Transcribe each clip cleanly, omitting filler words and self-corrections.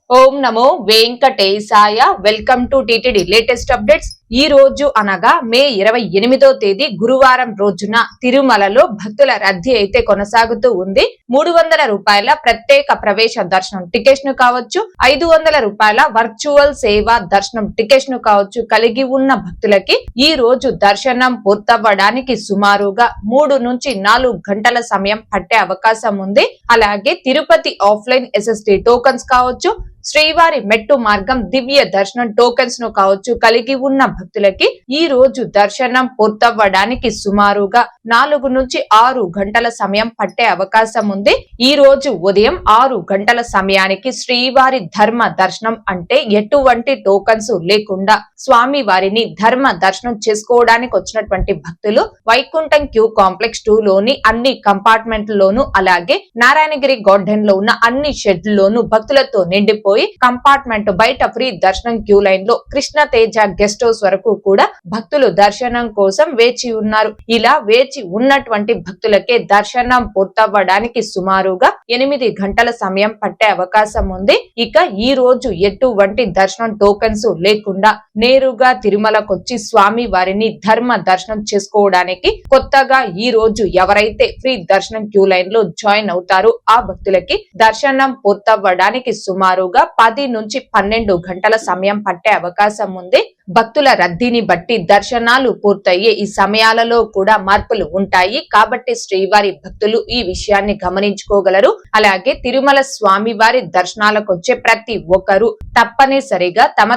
Om Namo Venkatesaya. Welcome to TTD latest updates. ఈ రోజు అనగా మే 28వ తేదీ గురువారం రోజున తిరుమలలో భక్తుల రద్దీ అయితే కొనసాగుతూ ఉంది. 300 రూపాయల ప్రత్యేక ప్రవేశ దర్శనం టికెట్స్ ను కావచ్చు, 500 రూపాయల వర్చువల్ సేవా దర్శనం టికెట్స్ ను కావచ్చు కలిగి ఉన్న భక్తులకి ఈ రోజు దర్శనం పూర్తవ్వడానికి సుమారుగా 3 నుంచి 4 గంటల సమయం పట్టే అవకాశం ఉంది. అలాగే తిరుపతి ఆఫ్లైన్ ఎస్ఎస్డి టోకన్స్ కావచ్చు, శ్రీవారి మెట్టు మార్గం దివ్య దర్శనం టోకెన్స్ ను కావచ్చు కలిగి ఉన్న భక్తులకి ఈ రోజు దర్శనం పూర్తవ్వడానికి సుమారుగా 4 నుంచి 6 గంటల సమయం పట్టే అవకాశం ఉంది. ఈ రోజు ఉదయం 6 గంటల సమయానికి శ్రీవారి ధర్మ దర్శనం అంటే ఎటువంటి టోకన్స్ లేకుండా స్వామి వారిని ధర్మ దర్శనం చేసుకోవడానికి వచ్చినటువంటి భక్తులు వైకుంఠం క్యూ కాంప్లెక్స్ 2 లోని అన్ని కంపార్ట్మెంట్లలోనూ అలాగే నారాయణగిరి గార్డెన్ లో ఉన్న అన్ని షెడ్లలోనూ భక్తులతో నిండిపోయి కంపార్ట్మెంట్ బయట ఫ్రీ దర్శనం క్యూ లైన్ లో కృష్ణ తేజ గెస్ట్ హౌస్ వరకు కూడా భక్తులు దర్శనం కోసం వేచి ఉన్నారు. ఇలా వేచి ఉన్నటువంటి భక్తులకే దర్శనం పూర్తవ్వడానికి సుమారుగా 8 గంటల సమయం పట్టే అవకాశం ఉంది. ఇక ఈ రోజు ఎటువంటి దర్శనం టోకెన్స్ లేకుండా నేరుగా తిరుమలకొచ్చి స్వామి వారిని ధర్మ దర్శనం చేసుకోవడానికి కొత్తగా ఈ రోజు ఎవరైతే ఫ్రీ దర్శనం క్యూ లైన్ లో జాయిన్ అవుతారో ఆ భక్తులకి దర్శనం పూర్తవ్వడానికి సుమారుగా 10 నుంచి 12 గంటల సమయం పట్టే అవకాశం ఉంది. భక్తుల రద్దీని బట్టి దర్శనాలు పూర్తయ్యే ఈ సమయాలలో కూడా మార్పులు ఉంటాయి. కాబట్టి శ్రీవారి భక్తులు ఈ విషయాన్ని గమనించుకోగలరు. అలాగే తిరుమల స్వామి వారి దర్శనాలకు వచ్చే ప్రతి ఒక్కరూ తప్పనిసరిగా తమ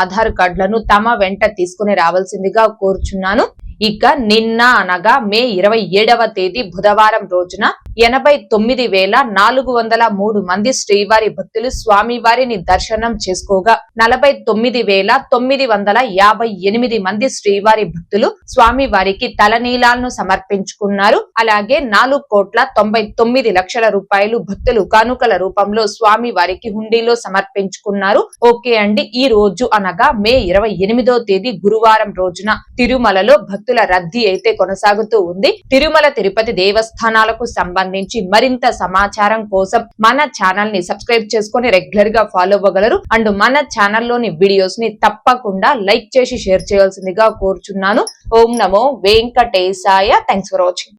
ఆధార్ కార్డులను తమ వెంట తీసుకుని రావాల్సిందిగా కోరుచున్నాను. ఇక నిన్న అనగా మే 27వ తేదీ బుధవారం రోజున 89,403 మంది శ్రీవారి భక్తులు స్వామి వారిని దర్శనం చేసుకోగా 49,958 మంది శ్రీవారి భక్తులు స్వామి వారికి తలనీలాలను సమర్పించుకున్నారు. అలాగే 4,99,00,000 రూపాయలు భక్తులు కానుకల రూపంలో స్వామి వారికి హుండీలో సమర్పించుకున్నారు. ఓకే అండి, ఈ రోజు అనగా మే 28వ తేదీ గురువారం రోజున తిరుమలలో భక్తుల రద్దీ అయితే కొనసాగుతూ ఉంది. తిరుమల తిరుపతి దేవస్థానాలకు సంబంధించి మరింత సమాచారం కోసం మన ఛానల్ ని సబ్స్క్రైబ్ చేసుకుని రెగ్యులర్ గా ఫాలో అవ్వగలరు. అండ్ మన ఛానల్లోని వీడియోస్ ని తప్పకుండా లైక్ చేసి షేర్ చేయాల్సిందిగా కోరుచున్నాను. ఓం నమో వెంకటేశాయ. Thanks for watching.